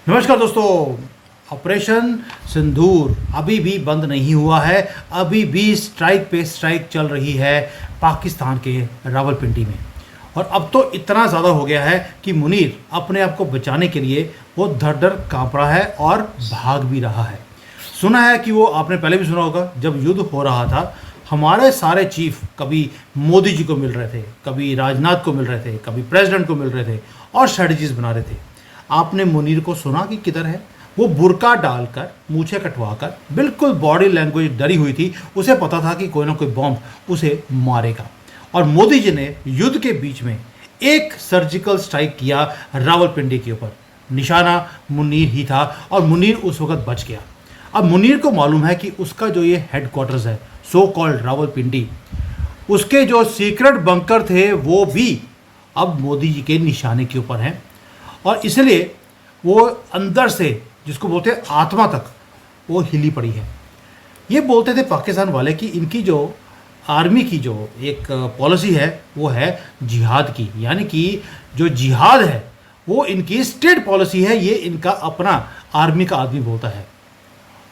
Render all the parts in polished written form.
नमस्कार दोस्तों। ऑपरेशन सिंदूर अभी भी बंद नहीं हुआ है। अभी भी स्ट्राइक पे स्ट्राइक चल रही है पाकिस्तान के रावलपिंडी में। और अब तो इतना ज़्यादा हो गया है कि मुनीर अपने आप को बचाने के लिए वो धड़ धड़ काँप रहा है और भाग भी रहा है। सुना है कि वो, आपने पहले भी सुना होगा, जब युद्ध हो रहा था हमारे सारे चीफ कभी मोदी जी को मिल रहे थे, कभी राजनाथ को मिल रहे थे, कभी प्रेसिडेंट को मिल रहे थे और स्ट्रेटजीज बना रहे थे। आपने मुनीर को सुना कि किधर है? वो बुर्का डालकर, मूछें कटवाकर, बिल्कुल बॉडी लैंग्वेज डरी हुई थी। उसे पता था कि कोई ना कोई बॉम्ब उसे मारेगा। और मोदी जी ने युद्ध के बीच में एक सर्जिकल स्ट्राइक किया रावलपिंडी के ऊपर। निशाना मुनीर ही था और मुनीर उस वक्त बच गया। अब मुनीर को मालूम है कि उसका जो ये हेडक्वार्टर्स है, सो कॉल्ड रावलपिंडी, उसके जो सीक्रेट बंकर थे वो भी अब मोदी जी के निशाने के ऊपर हैं। और इसलिए वो अंदर से, जिसको बोलते हैं आत्मा तक, वो हिली पड़ी है। ये बोलते थे पाकिस्तान वाले कि इनकी जो आर्मी की जो एक पॉलिसी है वो है जिहाद की, यानी कि जो जिहाद है वो इनकी स्टेट पॉलिसी है। ये इनका अपना आर्मी का आदमी बोलता है।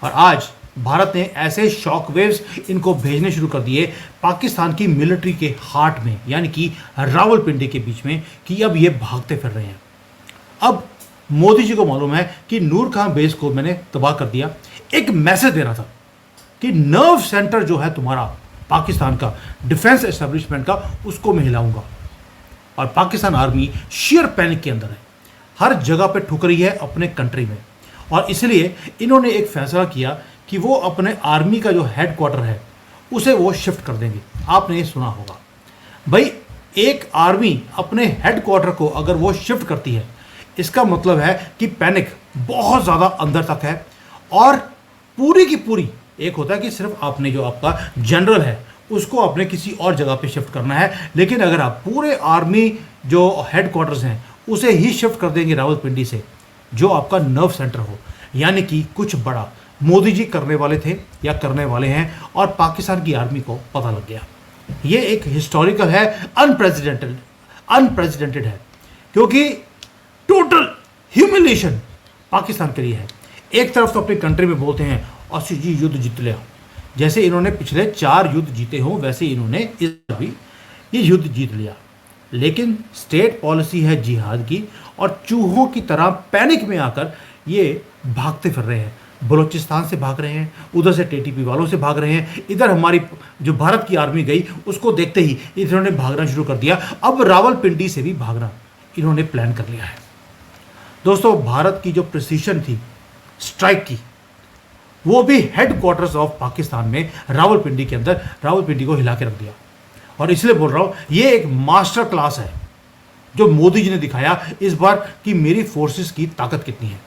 और आज भारत ने ऐसे शॉक वेव्स इनको भेजने शुरू कर दिए पाकिस्तान की मिलिट्री के हार्ट में, यानी कि रावलपिंडी के बीच में, कि अब ये भागते फिर रहे हैं। अब मोदी जी को मालूम है कि नूर खान बेस को मैंने तबाह कर दिया। एक मैसेज देना था कि नर्व सेंटर जो है तुम्हारा पाकिस्तान का, डिफेंस एस्टेब्लिशमेंट का, उसको मैं हिलाऊंगा। और पाकिस्तान आर्मी शेयर पैनिक के अंदर है, हर जगह पे ठुक रही है अपने कंट्री में। और इसलिए इन्होंने एक फैसला किया कि वो अपने आर्मी का जो हेडक्वार्टर है उसे वो शिफ्ट कर देंगे। आपने ये सुना होगा भाई, एक आर्मी अपने हेडक्वार्टर को अगर वो शिफ्ट करती है, इसका मतलब है कि पैनिक बहुत ज़्यादा अंदर तक है। और पूरी की पूरी, एक होता है कि सिर्फ आपने जो आपका जनरल है उसको अपने किसी और जगह पे शिफ्ट करना है, लेकिन अगर आप पूरे आर्मी जो हेडक्वार्टर्स हैं उसे ही शिफ्ट कर देंगे रावलपिंडी से, जो आपका नर्व सेंटर हो, यानी कि कुछ बड़ा मोदी जी करने वाले थे या करने वाले हैं और पाकिस्तान की आर्मी को पता लग गया। ये एक हिस्टोरिकल है, अनप्रेसिडेंटेड है, क्योंकि टोटल ह्यूमिलिएशन पाकिस्तान के लिए है। एक तरफ तो अपनी कंट्री में बोलते हैं अस्सी जी युद्ध जीत लिया, जैसे इन्होंने पिछले 4 युद्ध जीते हों वैसे इन्होंने इस बार भी ये युद्ध जीत लिया। लेकिन स्टेट पॉलिसी है जिहाद की, और चूहों की तरह पैनिक में आकर ये भागते फिर रहे हैं। बलूचिस्तान से भाग रहे हैं, उधर से टीटीपी वालों से भाग रहे हैं, इधर हमारी जो भारत की आर्मी गई उसको देखते ही इन्होंने भागना शुरू कर दिया। अब रावलपिंडी से भी भागना इन्होंने प्लान कर लिया है। दोस्तों, भारत की जो प्रिसीशन थी स्ट्राइक की, वो भी हेडक्वार्टर्स ऑफ पाकिस्तान में रावलपिंडी के अंदर, रावलपिंडी को हिला के रख दिया। और इसलिए बोल रहा हूँ, ये एक मास्टर क्लास है जो मोदी जी ने दिखाया इस बार कि मेरी फोर्सेस की ताकत कितनी है।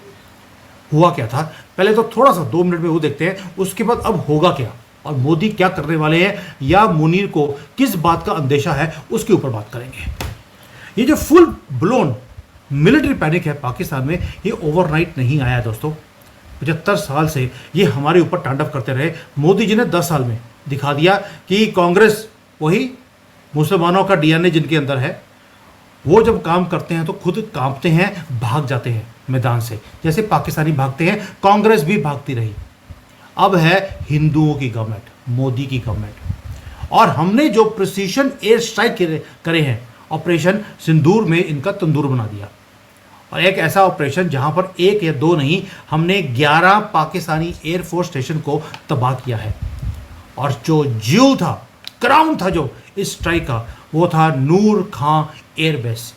हुआ क्या था, पहले तो थोड़ा सा 2 मिनट में वो देखते हैं, उसके बाद अब होगा क्या और मोदी क्या करने वाले हैं, या मुनीर को किस बात का अंदेशा है, उसके ऊपर बात करेंगे। ये जो फुल ब्लोन मिलिट्री पैनिक है पाकिस्तान में, ये ओवरनाइट नहीं आया दोस्तों। 75 साल से ये हमारे ऊपर तांडव करते रहे। मोदी जी ने 10 साल में दिखा दिया कि कांग्रेस, वही मुसलमानों का डीएनए जिनके अंदर है, वो जब काम करते हैं तो खुद कांपते हैं, भाग जाते हैं मैदान से, जैसे पाकिस्तानी भागते हैं, कांग्रेस भी भागती रही। अब है हिंदुओं की गवर्नमेंट, मोदी की गवर्नमेंट। और हमने जो प्रिसीशन एयर स्ट्राइक करे हैं, ऑपरेशन सिंदूर में इनका तंदूर बना दिया। और एक ऐसा ऑपरेशन जहां पर 1 या 2 नहीं, हमने 11 पाकिस्तानी एयरफोर्स स्टेशन को तबाह किया है। और जो ज्यूल था, क्राउन था जो इस स्ट्राइक का, वो था नूर खां एयरबेस।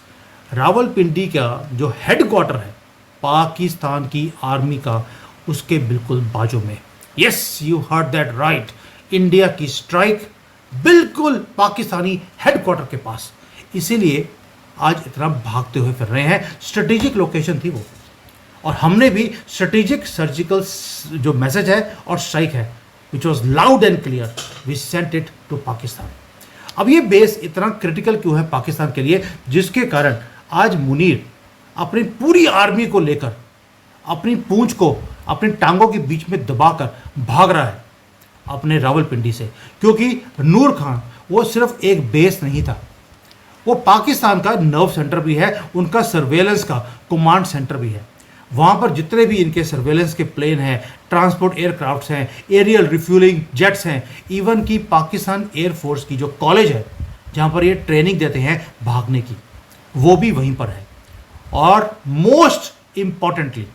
रावलपिंडी का जो हेडक्वार्टर है पाकिस्तान की आर्मी का, उसके बिल्कुल बाजू में। Yes, you heard that right, India की स्ट्राइक बिल्कुल पाकिस्तानी हेडक्वार्टर के पास। इसीलिए आज इतना भागते हुए फिर रहे हैं। स्ट्रेटेजिक लोकेशन थी वो, और हमने भी स्ट्रेटेजिक सर्जिकल जो मैसेज है और स्ट्राइक है, which was loud and clear, we sent it to Pakistan. अब ये बेस इतना क्रिटिकल क्यों है पाकिस्तान के लिए, जिसके कारण आज मुनीर अपनी पूरी आर्मी को लेकर अपनी पूंछ को अपनी टांगों के बीच में दबाकर भाग रहा है अपने रावलपिंडी से। क्योंकि नूर खान वो सिर्फ एक बेस नहीं था, वो पाकिस्तान का नर्व सेंटर भी है, उनका सर्वेलेंस का कमांड सेंटर भी है। वहाँ पर जितने भी इनके सर्वेलेंस के प्लेन हैं, ट्रांसपोर्ट एयरक्राफ्ट्स हैं, एरियल रिफ्यूलिंग जेट्स हैं, इवन की पाकिस्तान एयरफोर्स की जो कॉलेज है जहाँ पर ये ट्रेनिंग देते हैं भागने की, वो भी वहीं पर है। और मोस्ट इम्पॉर्टेंटली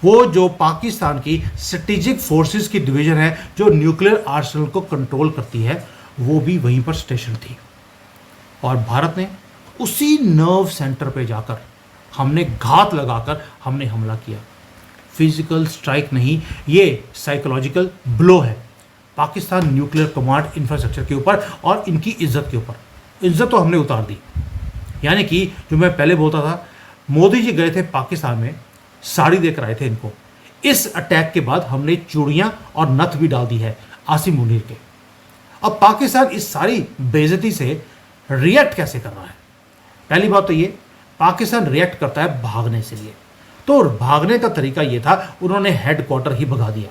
वो जो पाकिस्तान की स्ट्रेटेजिक फोर्सेस की डिवीज़न है जो न्यूक्लियर आर्सेनल को कंट्रोल करती है, वो भी वहीं पर स्टेशन थी। और भारत ने उसी नर्व सेंटर पे जाकर हमने घात लगाकर हमने हमला किया। फिजिकल स्ट्राइक नहीं, ये साइकोलॉजिकल ब्लो है पाकिस्तान न्यूक्लियर कमांड इंफ्रास्ट्रक्चर के ऊपर और इनकी इज्जत के ऊपर। इज्जत तो हमने उतार दी। यानी कि जो मैं पहले बोलता था, मोदी जी गए थे पाकिस्तान में, साड़ी देकर आए थे इनको। इस अटैक के बाद हमने चूड़ियां और नथ भी डाल दी है आसिम मुनीर के। अब पाकिस्तान इस सारी बेइज्जती से रिएक्ट कैसे कर रहा है? पहली बात तो ये, पाकिस्तान रिएक्ट करता है भागने से लिए। तो भागने का तरीका ये था, उन्होंने हेडक्वार्टर ही भगा दिया।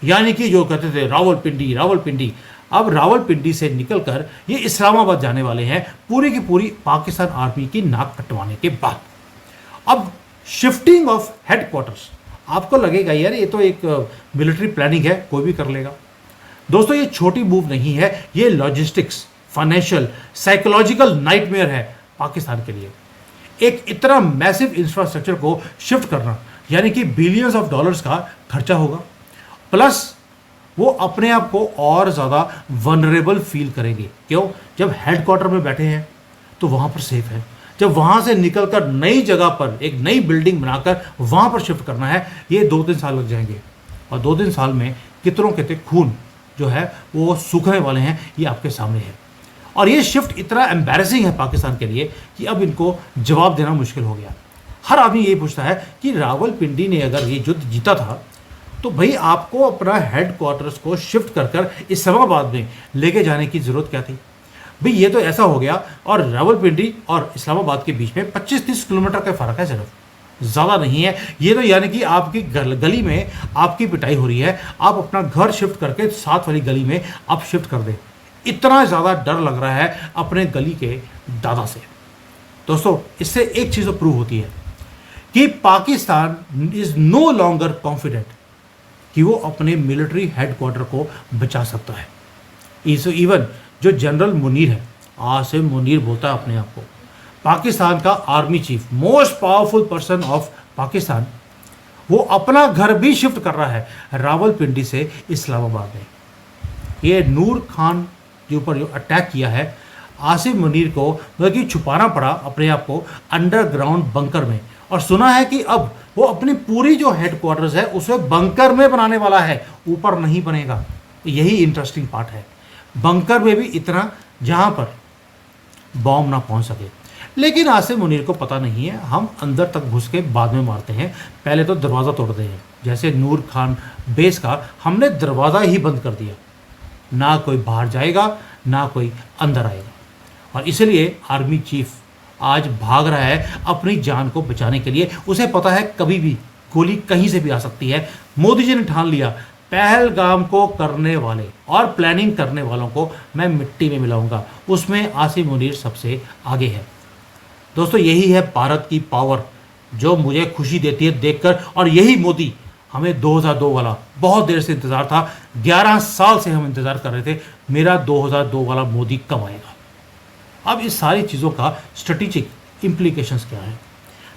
यानी कि जो कहते थे रावलपिंडी रावलपिंडी, अब रावलपिंडी से निकलकर ये इस्लामाबाद जाने वाले हैं पूरी की पूरी पाकिस्तान आर्मी की नाक कटवाने के बाद। अब शिफ्टिंग ऑफ हेडक्वार्टर्स, आपको लगेगा यार ये तो एक मिलिट्री प्लानिंग है, कोई भी कर लेगा। दोस्तों ये छोटी मूव नहीं है, ये लॉजिस्टिक्स, फाइनेंशियल, साइकोलॉजिकल नाइटमेयर है पाकिस्तान के लिए। एक इतना मैसिव इंफ्रास्ट्रक्चर को शिफ्ट करना, यानी कि बिलियंस ऑफ डॉलर्स का खर्चा होगा, प्लस वो अपने आप को और ज़्यादा वनरेबल फील करेंगे। क्यों? जब हेडक्वार्टर में बैठे हैं तो वहाँ पर सेफ है, जब वहाँ से निकलकर नई जगह पर एक नई बिल्डिंग बनाकर वहाँ पर शिफ्ट करना है, ये 2-3 साल लग जाएंगे। और 2-3 साल में कितने खून जो है वो सूखने वाले हैं, ये आपके सामने है। और ये शिफ्ट इतना एम्बैरेसिंग है पाकिस्तान के लिए कि अब इनको जवाब देना मुश्किल हो गया। हर आदमी यही पूछता है कि रावलपिंडी ने अगर ये युद्ध जीता था तो भाई आपको अपना हेडक्वार्टर्स को शिफ्ट कर कर इस्लामाबाद में लेके जाने की ज़रूरत क्या थी? भाई ये तो ऐसा हो गया, और रावलपिंडी और इस्लामाबाद के बीच में 25-30 किलोमीटर का फ़र्क है, सिर्फ, ज़्यादा नहीं है। ये तो यानी कि आपकी गली में आपकी पिटाई हो रही है, आप अपना घर शिफ्ट करके साथ वाली गली में आप शिफ्ट कर दें। इतना ज़्यादा डर लग रहा है अपने गली के दादा से। दोस्तों इससे एक चीज़ तो प्रूव होती है कि Pakistan is no longer confident कि वो अपने मिलिट्री हेडक्वार्टर को बचा सकता है। इवन जो जनरल मुनीर है, आसिम मुनीर बोलता है अपने आप को पाकिस्तान का army chief, most powerful person of Pakistan, वो अपना घर भी शिफ्ट कर रहा है रावलपिंडी से इस्लामाबाद में। ये नूर खान के ऊपर जो अटैक किया है, आसिम मुनीर को मतलब कि छुपाना पड़ा अपने आप को अंडरग्राउंड बंकर में। और सुना है कि अब वो अपनी पूरी जो हेडक्वार्टर्स है उसे बंकर में बनाने वाला है, ऊपर नहीं बनेगा। यही इंटरेस्टिंग पार्ट है, बंकर में भी इतना जहाँ पर बॉम्ब ना पहुँच सके। लेकिन आसिम मुनीर को पता नहीं है, हम अंदर तक घुस के बाद में मारते हैं, पहले तो दरवाज़ा तोड़ते हैं। जैसे नूर खान बेस का हमने दरवाज़ा ही बंद कर दिया, ना कोई बाहर जाएगा ना कोई अंदर आएगा। और इसलिए आर्मी चीफ आज भाग रहा है अपनी जान को बचाने के लिए। उसे पता है कभी भी गोली कहीं से भी आ सकती है। मोदी जी ने ठान लिया, पहलगाम को करने वाले और प्लानिंग करने वालों को मैं मिट्टी में मिलाऊंगा, उसमें आसिम मुनीर सबसे आगे है। दोस्तों यही है भारत की पावर जो मुझे खुशी देती है देखकर। और यही मोदी हमें 2002 वाला बहुत देर से इंतज़ार था, 11 साल से हम इंतज़ार कर रहे थे, मेरा 2002 वाला मोदी कब आएगा। अब इस सारी चीज़ों का स्ट्रेटेजिक इम्प्लीकेशंस क्या है?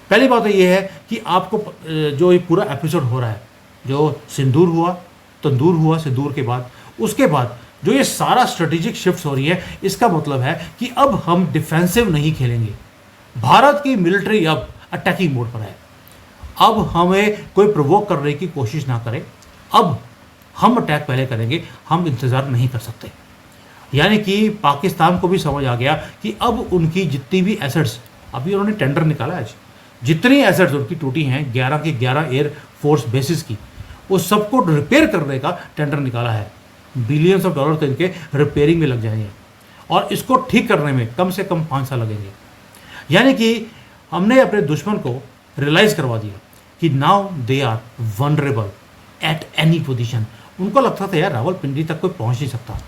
पहली बात तो ये है कि आपको जो ये पूरा एपिसोड हो रहा है, जो सिंदूर हुआ, तंदूर हुआ सिंदूर के बाद, उसके बाद जो ये सारा स्ट्रेटेजिक शिफ्ट हो रही है, इसका मतलब है कि अब हम डिफेंसिव नहीं खेलेंगे। भारत की मिलिट्री अब अटैकिंग मोड पर है। अब हमें कोई प्रोवोक करने की कोशिश ना करें, अब हम अटैक पहले करेंगे, हम इंतज़ार नहीं कर सकते। यानी कि पाकिस्तान को भी समझ आ गया कि अब उनकी जितनी भी एसेट्स, अभी उन्होंने टेंडर निकाला है, जितनी एसेट्स उनकी टूटी हैं 11 की 11 एयर फोर्स बेसिस की, उस सबको रिपेयर करने का टेंडर निकाला है। बिलियंस ऑफ डॉलर तो इनके रिपेयरिंग में लग जाएंगे और इसको ठीक करने में कम से कम 5 साल लगेंगे। यानी कि हमने अपने दुश्मन को रियलाइज़ करवा दिया कि now they are vulnerable at any position. उनको लगता था यार रावलपिंडी तक कोई पहुंच नहीं सकता,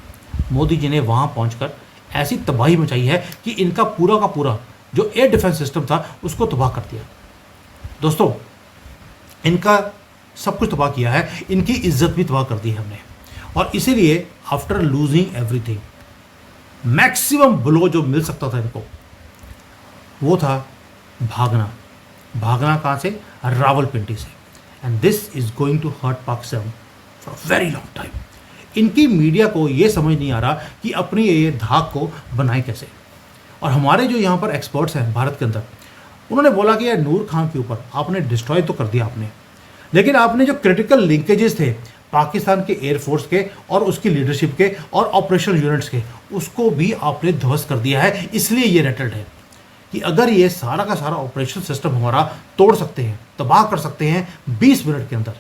मोदी जी ने वहां पहुंचकर ऐसी तबाही मचाई है कि इनका पूरा का पूरा जो एयर डिफेंस सिस्टम था उसको तबाह कर दिया। दोस्तों इनका सब कुछ तबाह किया है, इनकी इज्जत भी तबाह कर दी है हमने। और इसीलिए after losing everything, maximum blow जो मिल सकता था इनको वो था भागना। भागना कहाँ से? रावलपिंडी से। And this is going to hurt Pakistan for a very long time. इनकी मीडिया को ये समझ नहीं आ रहा कि अपनी ये धाक को बनाए कैसे। और हमारे जो यहाँ पर एक्सपर्ट्स हैं भारत के अंदर, उन्होंने बोला कि यार नूर खान के ऊपर आपने डिस्ट्रॉय तो कर दिया आपने, लेकिन आपने जो क्रिटिकल लिंकेजेस थे पाकिस्तान के एयरफोर्स के और उसकी लीडरशिप के और ऑपरेशन यूनिट्स के, उसको भी आपने ध्वस्त कर दिया है। इसलिए ये रेटल्ड है कि अगर ये सारा का सारा ऑपरेशन सिस्टम हमारा तोड़ सकते हैं, तबाह कर सकते हैं 20 मिनट के अंदर,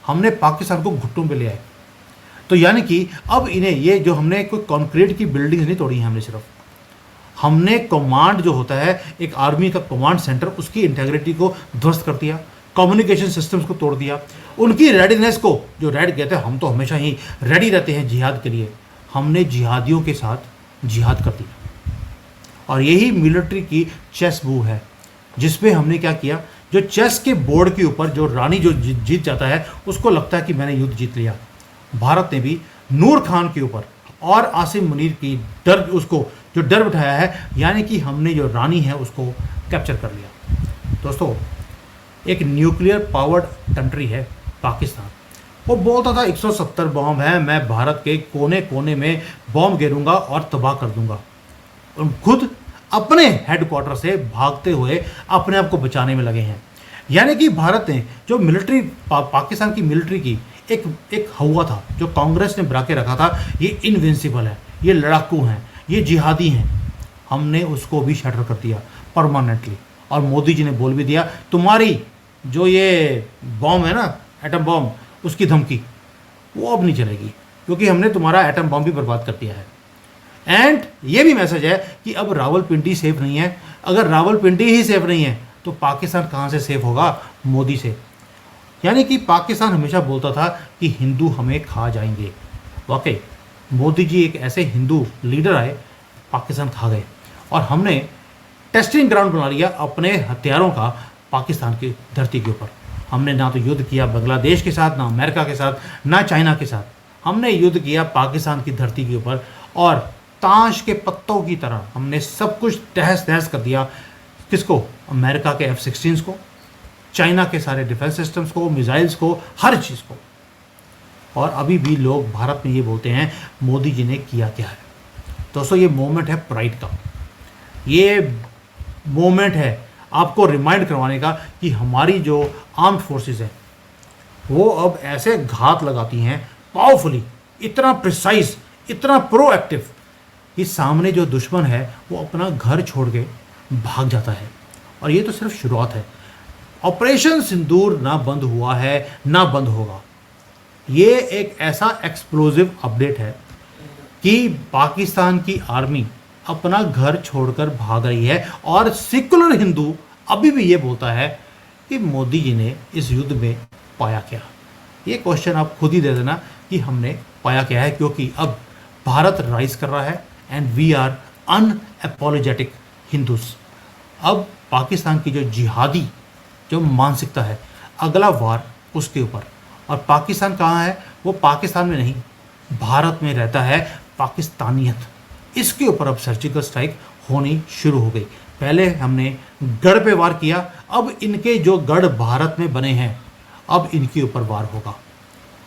हमने पाकिस्तान को घुट्टों पे ले आए। तो यानी कि अब इन्हें ये जो हमने कोई कॉन्क्रीट की बिल्डिंग्स नहीं तोड़ी हैं, हमने कमांड जो होता है एक आर्मी का कमांड सेंटर, उसकी इंटेग्रिटी को ध्वस्त कर दिया, कम्युनिकेशन सिस्टम्स को तोड़ दिया, उनकी रेडीनेस को, जो रेड कहते हैं हम तो हमेशा ही रेडी रहते हैं जिहाद के लिए, हमने जिहादियों के साथ जिहाद कर दिया। और यही मिलिट्री की चेस मूव है जिसमें हमने क्या किया, जो चेस के बोर्ड के ऊपर जो रानी जो जीत जाता है उसको लगता है कि मैंने युद्ध जीत लिया। भारत ने भी नूर खान के ऊपर और आसिम मुनीर की उसको जो डर बिठाया है, यानी कि हमने जो रानी है उसको कैप्चर कर लिया। दोस्तों, एक न्यूक्लियर पावर्ड कंट्री है पाकिस्तान, वो बोलता था 170 बॉम्ब है, मैं भारत के कोने कोने में बॉम्ब गिरूंगा और तबाह कर दूंगा। और खुद अपने हेडक्वार्टर से भागते हुए अपने आप को बचाने में लगे हैं। यानी कि भारत ने जो मिलिट्री पाकिस्तान की मिलिट्री की एक हवा था जो कांग्रेस ने बना के रखा था, ये इनविंसिबल है, ये लड़ाकू हैं, ये जिहादी हैं, हमने उसको भी शटर कर दिया परमानेंटली। और मोदी जी ने बोल भी दिया, तुम्हारी जो ये बॉम्ब है ना, एटम बॉम्ब, उसकी धमकी वो अब नहीं चलेगी, क्योंकि हमने तुम्हारा एटम बॉम्ब भी बर्बाद कर दिया है। एंड ये भी मैसेज है कि अब रावलपिंडी सेफ नहीं है। अगर रावलपिंडी ही सेफ नहीं है तो पाकिस्तान कहाँ से सेफ होगा? मोदी से। यानी कि पाकिस्तान हमेशा बोलता था कि हिंदू हमें खा जाएंगे। वाकई मोदी जी एक ऐसे हिंदू लीडर आए, पाकिस्तान खा गए। और हमने टेस्टिंग ग्राउंड बना लिया अपने हथियारों का पाकिस्तान की धरती के ऊपर। हमने ना तो युद्ध किया बांग्लादेश के साथ, ना अमेरिका के साथ, ना चाइना के साथ, हमने युद्ध किया पाकिस्तान की धरती के ऊपर। और ताश के पत्तों की तरह हमने सब कुछ तहस नहस कर दिया। किसको? अमेरिका के F-16 को, चाइना के सारे डिफेंस सिस्टम्स को, मिसाइल्स को, हर चीज़ को। और अभी भी लोग भारत में ये बोलते हैं मोदी जी ने किया क्या है। दोस्तों, ये मोमेंट है प्राइड का, ये मोमेंट है आपको रिमाइंड करवाने का कि हमारी जो आर्म्ड फोर्सेस हैं वो अब ऐसे घात लगाती हैं पावरफुली, इतना प्रिसाइज, इतना प्रोएक्टिव कि सामने जो दुश्मन है वो अपना घर छोड़ के भाग जाता है। और ये तो सिर्फ शुरुआत है। ऑपरेशन सिंदूर ना बंद हुआ है, ना बंद होगा। ये एक ऐसा एक्सप्लोजिव अपडेट है कि पाकिस्तान की आर्मी अपना घर छोड़कर भाग रही है। और सेकुलर हिंदू अभी भी ये बोलता है कि मोदी जी ने इस युद्ध में पाया क्या। ये क्वेश्चन आप खुद ही दे देना कि हमने पाया क्या है, क्योंकि अब भारत राइज कर रहा है and we are unapologetic Hindus. अब पाकिस्तान की जो जिहादी जो मानसिकता है, अगला वार उसके ऊपर। और पाकिस्तान कहाँ है? वो पाकिस्तान में नहीं, भारत में रहता है पाकिस्तानियत। इसके ऊपर अब सर्जिकल स्ट्राइक होनी शुरू हो गई। पहले हमने गढ़ पे वार किया, अब इनके जो गढ़ भारत में बने हैं, अब इनके ऊपर वार होगा।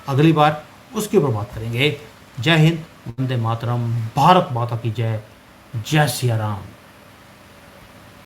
अगली बार उसके ऊपर बात करेंगे। जय हिंद, वंदे मातरम, भारत माता की जय, जय सिया राम।